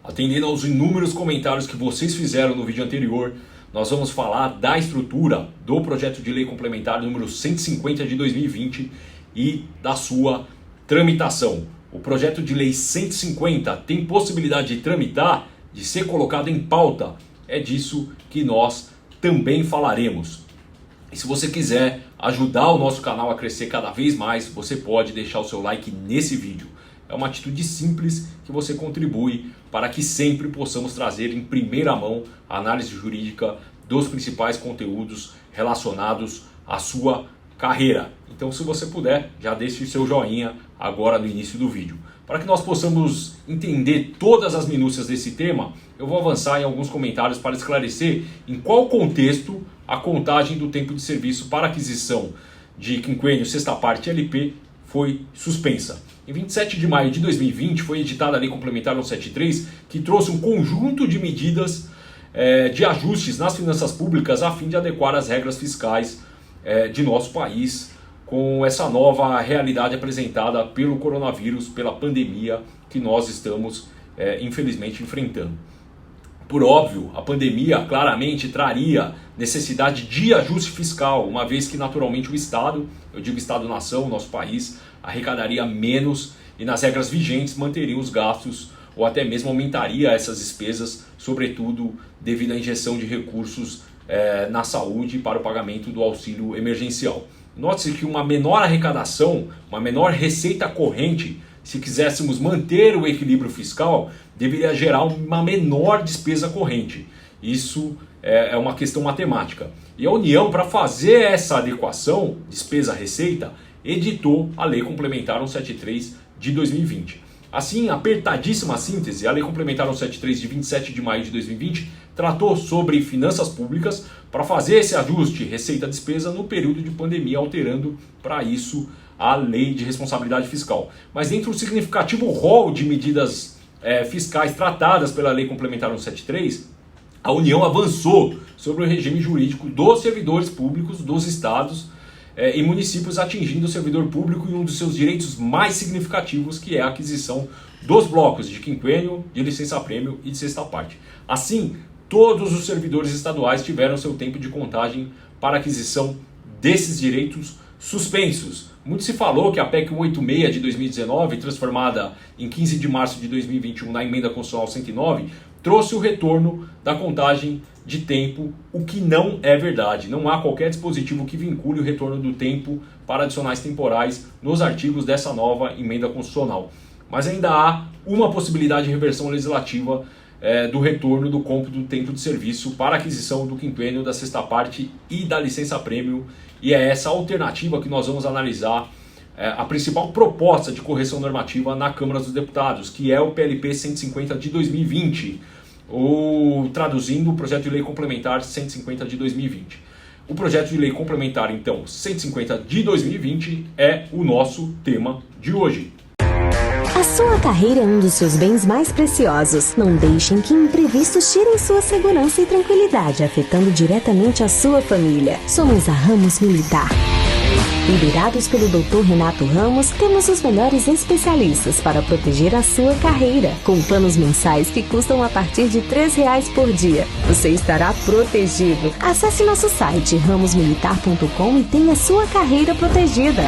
Atendendo aos inúmeros comentários que vocês fizeram no vídeo anterior, nós vamos falar da estrutura do projeto de lei complementar número 150 de 2020 e da sua tramitação. O projeto de lei 150 tem possibilidade de tramitar, de ser colocado em pauta. É disso que nós também falaremos. E se você quiser ajudar o nosso canal a crescer cada vez mais, você pode deixar o seu like nesse vídeo. É uma atitude simples que você contribui para que sempre possamos trazer em primeira mão a análise jurídica dos principais conteúdos relacionados à sua carreira. Então, se você puder, já deixe o seu joinha agora no início do vídeo. Para que nós possamos entender todas as minúcias desse tema, eu vou avançar em alguns comentários para esclarecer em qual contexto a contagem do tempo de serviço para aquisição de quinquênio sexta parte LP foi suspensa. Em 27 de maio de 2020 foi editada a Lei Complementar 173, que trouxe um conjunto de medidas de ajustes nas finanças públicas a fim de adequar as regras fiscais de nosso país com essa nova realidade apresentada pelo coronavírus, pela pandemia que nós estamos infelizmente enfrentando. Por óbvio, a pandemia claramente traria necessidade de ajuste fiscal, uma vez que naturalmente o Estado, eu digo Estado-nação, nosso país, arrecadaria menos e nas regras vigentes manteria os gastos ou até mesmo aumentaria essas despesas, sobretudo devido à injeção de recursos na saúde para o pagamento do auxílio emergencial. Note-se que uma menor arrecadação, uma menor receita corrente, se quiséssemos manter o equilíbrio fiscal, deveria gerar uma menor despesa corrente. Isso é uma questão matemática. E a União, para fazer essa adequação, despesa-receita, editou a Lei Complementar 173 de 2020. Assim, apertadíssima síntese, a Lei Complementar 173 de 27 de maio de 2020 tratou sobre finanças públicas para fazer esse ajuste receita-despesa no período de pandemia, alterando para isso a Lei de Responsabilidade Fiscal. Mas dentro do significativo rol de medidas fiscais tratadas pela Lei Complementar 173, a União avançou sobre o regime jurídico dos servidores públicos dos estados e municípios, atingindo o servidor público em um dos seus direitos mais significativos, que é a aquisição dos blocos de quinquênio, de licença-prêmio e de sexta parte. Assim, todos os servidores estaduais tiveram seu tempo de contagem para aquisição desses direitos suspensos. Muito se falou que a PEC 186 de 2019, transformada em 15 de março de 2021 na Emenda Constitucional 109, trouxe o retorno da contagem de tempo, o que não é verdade. Não há qualquer dispositivo que vincule o retorno do tempo para adicionais temporais nos artigos dessa nova Emenda Constitucional. Mas ainda há uma possibilidade de reversão legislativa do retorno do cômputo do tempo de serviço para aquisição do quinquênio, da sexta parte e da licença-prêmio. E é essa alternativa que nós vamos analisar, a principal proposta de correção normativa na Câmara dos Deputados, que é o PLP 150 de 2020, ou traduzindo, o projeto de lei complementar 150 de 2020. O projeto de lei complementar, então, 150 de 2020 é o nosso tema de hoje. A sua carreira é um dos seus bens mais preciosos. Não deixem que imprevistos tirem sua segurança e tranquilidade, afetando diretamente a sua família. Somos a Ramos Militar. Liderados pelo Dr. Renato Ramos, temos os melhores especialistas para proteger a sua carreira. Com planos mensais que custam a partir de R$3 por dia. Você estará protegido. Acesse nosso site ramosmilitar.com e tenha sua carreira protegida.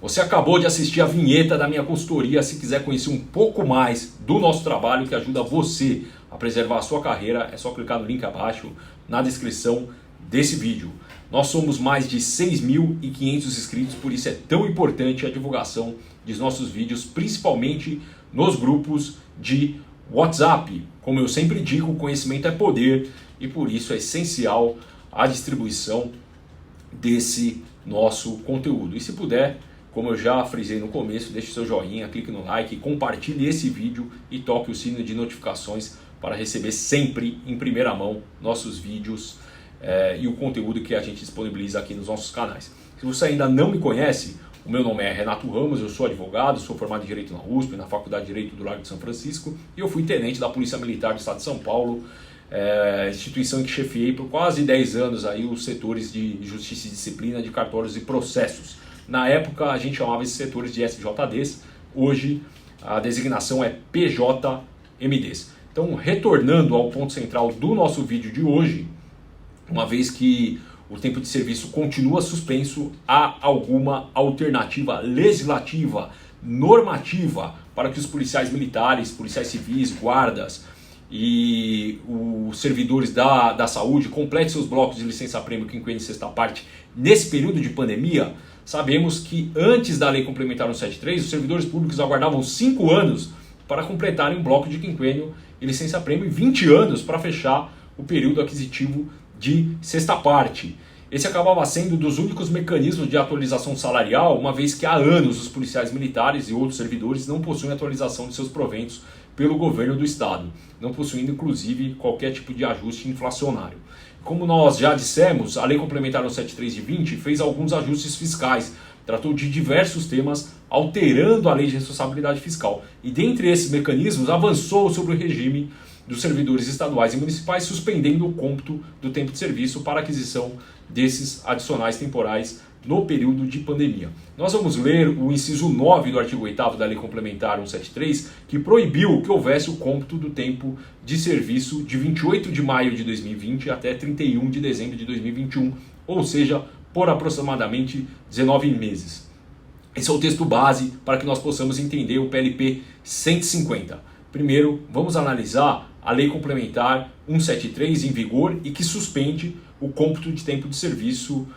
Você acabou de assistir a vinheta da minha consultoria. Se quiser conhecer um pouco mais do nosso trabalho que ajuda você a preservar a sua carreira, é só clicar no link abaixo na descrição desse vídeo. Nós somos mais de 6.500 inscritos, por isso é tão importante a divulgação dos nossos vídeos, principalmente nos grupos de WhatsApp. Como eu sempre digo, o conhecimento é poder e por isso é essencial a distribuição desse nosso conteúdo. E se puder, como eu já frisei no começo, deixe seu joinha, clique no like, compartilhe esse vídeo e toque o sino de notificações para receber sempre em primeira mão nossos vídeos e o conteúdo que a gente disponibiliza aqui nos nossos canais. Se você ainda não me conhece, o meu nome é Renato Ramos, eu sou advogado, sou formado em Direito na USP, na Faculdade de Direito do Largo de São Francisco, e eu fui tenente da Polícia Militar do Estado de São Paulo, instituição em que chefiei por quase 10 anos aí os setores de Justiça e Disciplina, de cartórios e processos. Na época a gente chamava esses setores de SJDs, hoje a designação é PJMDs. Então, retornando ao ponto central do nosso vídeo de hoje, uma vez que o tempo de serviço continua suspenso, há alguma alternativa legislativa, normativa, para que os policiais militares, policiais civis, guardas e os servidores da saúde completem seus blocos de licença-prêmio, quinquênio e sexta parte nesse período de pandemia? Sabemos que antes da Lei Complementar 173, os servidores públicos aguardavam 5 anos para completarem um bloco de quinquênio e licença-prêmio e 20 anos para fechar o período aquisitivo de sexta parte. Esse acabava sendo um dos únicos mecanismos de atualização salarial, uma vez que há anos os policiais militares e outros servidores não possuem atualização de seus proventos pelo governo do estado, não possuindo inclusive qualquer tipo de ajuste inflacionário. Como nós já dissemos, a Lei Complementar 173 de 20 fez alguns ajustes fiscais, tratou de diversos temas, alterando a Lei de Responsabilidade Fiscal. E dentre esses mecanismos, avançou sobre o regime dos servidores estaduais e municipais, suspendendo o cômputo do tempo de serviço para aquisição desses adicionais temporais no período de pandemia. Nós vamos ler o inciso 9 do artigo 8º da Lei Complementar 173, que proibiu que houvesse o cômputo do tempo de serviço de 28 de maio de 2020 até 31 de dezembro de 2021, ou seja, por aproximadamente 19 meses. Esse é o texto base para que nós possamos entender o PLP 150. Primeiro, vamos analisar a Lei Complementar 173 em vigor e que suspende o cômputo de tempo de serviço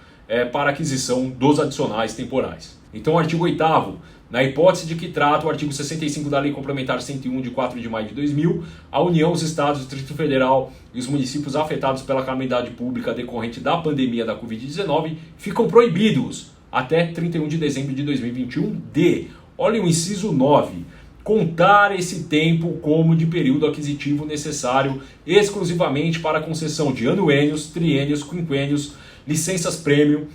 para aquisição dos adicionais temporais. Então, o artigo 8º, na hipótese de que trata o artigo 65 da Lei Complementar 101 de 4 de maio de 2000, a União, os Estados, o Distrito Federal e os municípios afetados pela calamidade pública decorrente da pandemia da Covid-19 ficam proibidos até 31 de dezembro de 2021 de, olha o inciso 9, contar esse tempo como de período aquisitivo necessário exclusivamente para a concessão de anuênios, triênios, quinquênios, licenças-prêmio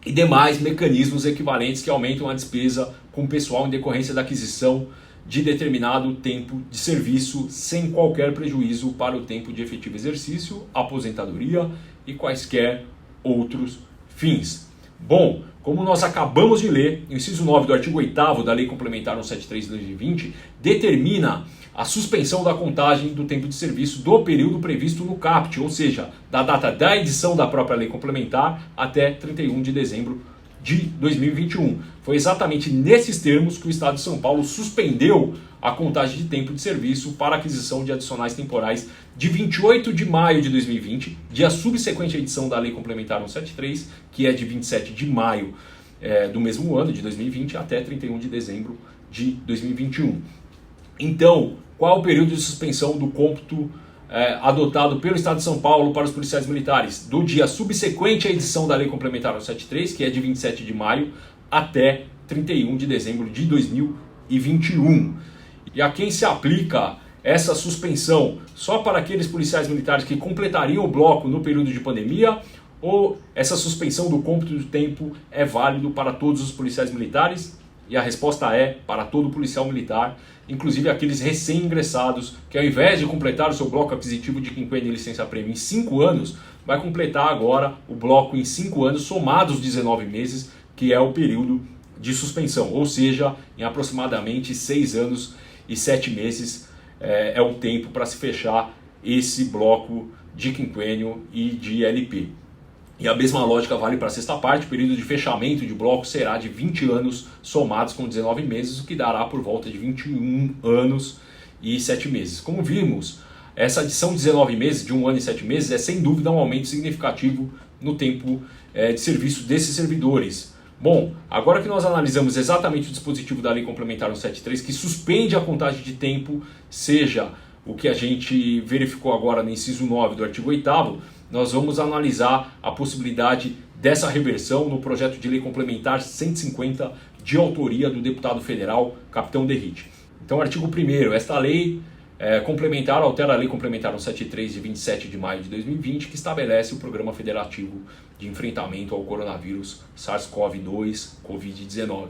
e demais mecanismos equivalentes que aumentam a despesa com o pessoal em decorrência da aquisição de determinado tempo de serviço, sem qualquer prejuízo para o tempo de efetivo exercício, aposentadoria e quaisquer outros fins. Bom, como nós acabamos de ler, o inciso 9 do artigo 8º da Lei Complementar 173 de 2020 determina a suspensão da contagem do tempo de serviço do período previsto no CAPT, ou seja, da data da edição da própria Lei Complementar até 31 de dezembro de 2021. Foi exatamente nesses termos que o Estado de São Paulo suspendeu a contagem de tempo de serviço para aquisição de adicionais temporais de 28 de maio de 2020, dia subsequente à edição da Lei Complementar 173, que é de 27 de maio do mesmo ano, de 2020, até 31 de dezembro de 2021. Então, qual o período de suspensão do cômputo adotado pelo Estado de São Paulo para os policiais militares? Do dia subsequente à edição da Lei Complementar 173, que é de 27 de maio, até 31 de dezembro de 2021. E a quem se aplica essa suspensão? Só para aqueles policiais militares que completariam o bloco no período de pandemia? Ou essa suspensão do cômputo do tempo é válido para todos os policiais militares? E a resposta é para todo policial militar, inclusive aqueles recém-ingressados, que ao invés de completar o seu bloco aquisitivo de quinquênio e licença-prêmio em 5 anos, vai completar agora o bloco em 5 anos, somados 19 meses, que é o período de suspensão. Ou seja, em aproximadamente 6 anos e 7 meses é o tempo para se fechar esse bloco de quinquênio e de LP. E a mesma lógica vale para a sexta parte. O período de fechamento de bloco será de 20 anos somados com 19 meses, o que dará por volta de 21 anos e 7 meses. Como vimos, essa adição de 19 meses, de 1 ano e 7 meses, é sem dúvida um aumento significativo no tempo de serviço desses servidores. Bom, agora que nós analisamos exatamente o dispositivo da Lei Complementar 173, que suspende a contagem de tempo, seja o que a gente verificou agora no inciso 9 do artigo 8º, nós vamos analisar a possibilidade dessa reversão no projeto de lei complementar 150 de autoria do deputado federal Capitão Derrite. Então, artigo 1º, esta lei complementar altera a Lei Complementar 173 de 27 de maio de 2020, que estabelece o Programa Federativo de Enfrentamento ao Coronavírus SARS-CoV-2, Covid-19.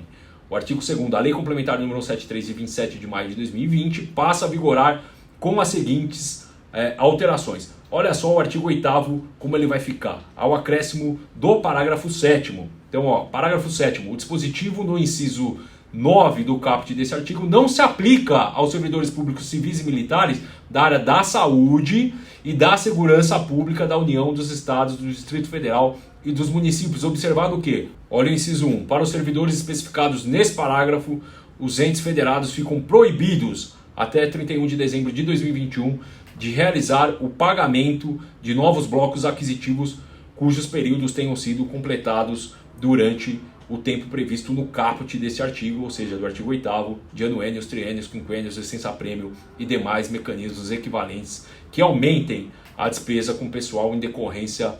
O artigo 2º, a Lei Complementar número 173 de 27 de maio de 2020 passa a vigorar com as seguintes alterações. Olha só o artigo 8º como ele vai ficar, ao acréscimo do parágrafo 7º. Então, parágrafo 7º, o dispositivo no inciso 9 do caput desse artigo não se aplica aos servidores públicos civis e militares da área da saúde e da segurança pública da União, dos Estados, do Distrito Federal e dos municípios. Observado o quê? Olha o inciso 1. Para os servidores especificados nesse parágrafo, os entes federados ficam proibidos até 31 de dezembro de 2021 de realizar o pagamento de novos blocos aquisitivos cujos períodos tenham sido completados durante o tempo previsto no caput desse artigo, ou seja, do artigo 8º, de anuênios, triênios, quinquênios, licença-prêmio e demais mecanismos equivalentes que aumentem a despesa com pessoal em decorrência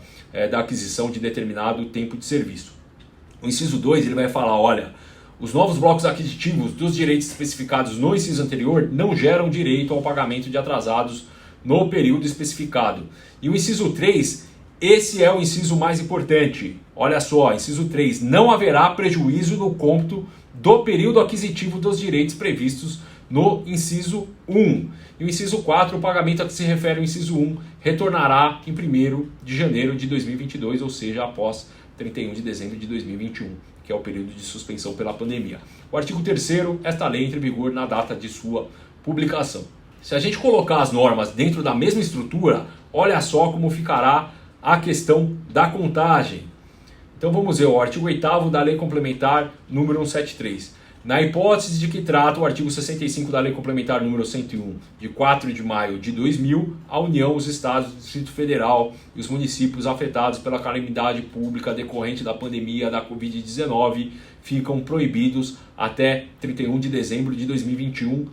da aquisição de determinado tempo de serviço. O inciso 2 ele vai falar, olha, os novos blocos aquisitivos dos direitos especificados no inciso anterior não geram direito ao pagamento de atrasados no período especificado. E o inciso 3, esse é o inciso mais importante. Olha só, inciso 3, não haverá prejuízo no cômputo do período aquisitivo dos direitos previstos no inciso 1. E o inciso 4, o pagamento a que se refere o inciso 1, retornará em 1º de janeiro de 2022, ou seja, após 31 de dezembro de 2021, que é o período de suspensão pela pandemia. O artigo 3º, esta lei entra em vigor na data de sua publicação. Se a gente colocar as normas dentro da mesma estrutura, olha só como ficará a questão da contagem. Então vamos ver o artigo 8º da Lei Complementar número 173. Na hipótese de que trata o artigo 65 da Lei Complementar número 101, de 4 de maio de 2000, a União, os Estados, o Distrito Federal e os municípios afetados pela calamidade pública decorrente da pandemia da Covid-19 ficam proibidos até 31 de dezembro de 2021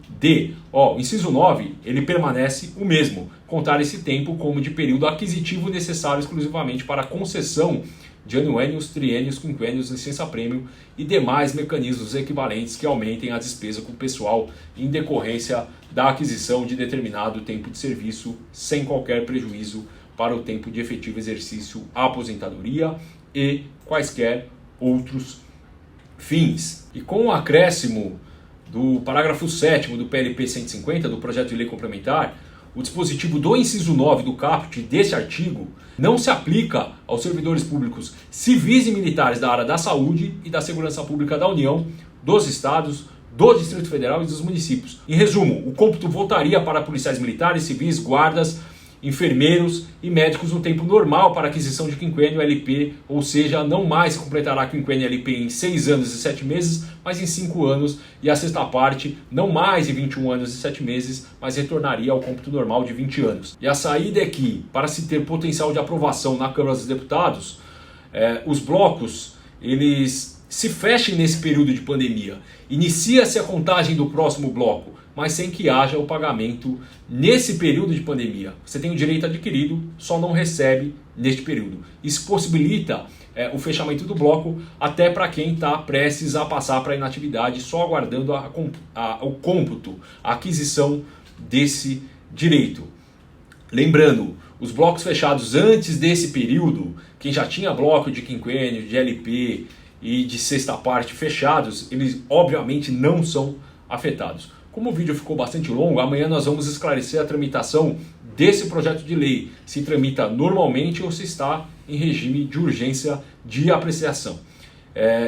o inciso 9, ele permanece o mesmo, contar esse tempo como de período aquisitivo necessário exclusivamente para a concessão de anuênios, triênios, quinquênios, licença-prêmio e demais mecanismos equivalentes que aumentem a despesa com o pessoal em decorrência da aquisição de determinado tempo de serviço, sem qualquer prejuízo para o tempo de efetivo exercício, a aposentadoria e quaisquer outros fins. E com o acréscimo do parágrafo 7º do PLP 150, do projeto de lei complementar, o dispositivo do inciso 9 do caput deste artigo não se aplica aos servidores públicos civis e militares da área da saúde e da segurança pública da União, dos Estados, do Distrito Federal e dos municípios. Em resumo, o cômputo voltaria para policiais militares, civis, guardas, enfermeiros e médicos no tempo normal para aquisição de quinquênio LP, ou seja, não mais se completará quinquênio LP em 6 anos e 7 meses, mas em 5 anos, e a sexta parte não mais em 21 anos e 7 meses, mas retornaria ao cômputo normal de 20 anos. E a saída é que, para se ter potencial de aprovação na Câmara dos Deputados, os blocos eles se fechem nesse período de pandemia. Inicia-se a contagem do próximo bloco, mas sem que haja o pagamento nesse período de pandemia. Você tem o direito adquirido, só não recebe neste período. Isso possibilita o fechamento do bloco até para quem está prestes a passar para a inatividade, só aguardando o cômputo, a aquisição desse direito. Lembrando, os blocos fechados antes desse período, quem já tinha bloco de quinquênio, de LP e de sexta parte fechados, eles obviamente não são afetados. Como o vídeo ficou bastante longo, amanhã nós vamos esclarecer a tramitação desse projeto de lei, se tramita normalmente ou se está em regime de urgência de apreciação.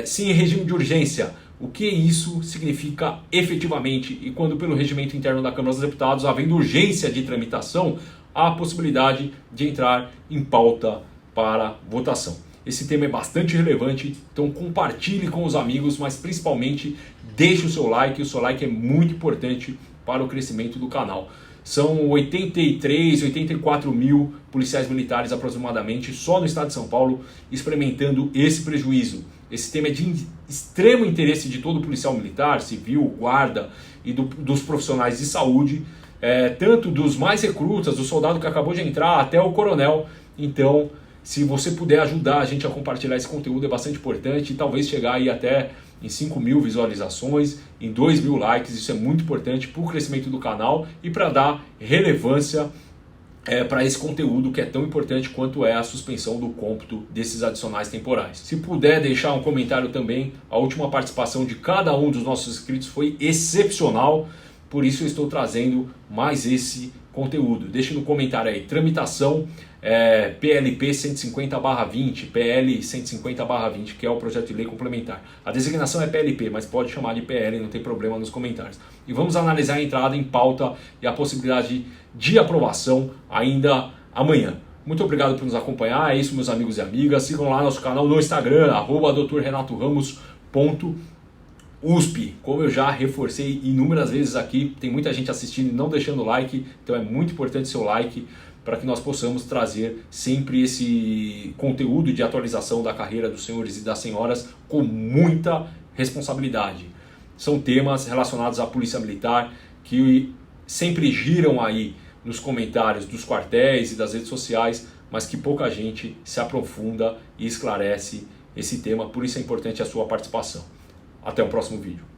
Se em regime de urgência, o que isso significa efetivamente e quando pelo regimento interno da Câmara dos Deputados, havendo urgência de tramitação, há a possibilidade de entrar em pauta para votação. Esse tema é bastante relevante, então compartilhe com os amigos, mas principalmente deixe o seu like é muito importante para o crescimento do canal. São 84 mil policiais militares aproximadamente só no estado de São Paulo experimentando esse prejuízo. Esse tema é de extremo interesse de todo policial militar, civil, guarda e dos profissionais de saúde, tanto dos mais recrutas, do soldado que acabou de entrar até o coronel. Então, se você puder ajudar a gente a compartilhar esse conteúdo é bastante importante e talvez chegar aí até em 5 mil visualizações, em 2 mil likes, isso é muito importante para o crescimento do canal e para dar relevância para esse conteúdo que é tão importante quanto é a suspensão do cômputo desses adicionais temporais. Se puder deixar um comentário também, a última participação de cada um dos nossos inscritos foi excepcional. por isso eu estou trazendo mais esse conteúdo. Deixe no comentário aí, tramitação PLP 150/20, PL 150/20, que é o projeto de lei complementar. A designação é PLP, mas pode chamar de PL, não tem problema nos comentários. E vamos analisar a entrada em pauta e a possibilidade de aprovação ainda amanhã. Muito obrigado por nos acompanhar, é isso meus amigos e amigas. Sigam lá nosso canal no Instagram, @drrenatoramos.usp. Como eu já reforcei inúmeras vezes aqui, tem muita gente assistindo e não deixando like, então é muito importante seu like para que nós possamos trazer sempre esse conteúdo de atualização da carreira dos senhores e das senhoras com muita responsabilidade. São temas relacionados à Polícia Militar que sempre giram aí nos comentários dos quartéis e das redes sociais, mas que pouca gente se aprofunda e esclarece esse tema, por isso é importante a sua participação. Até o próximo vídeo.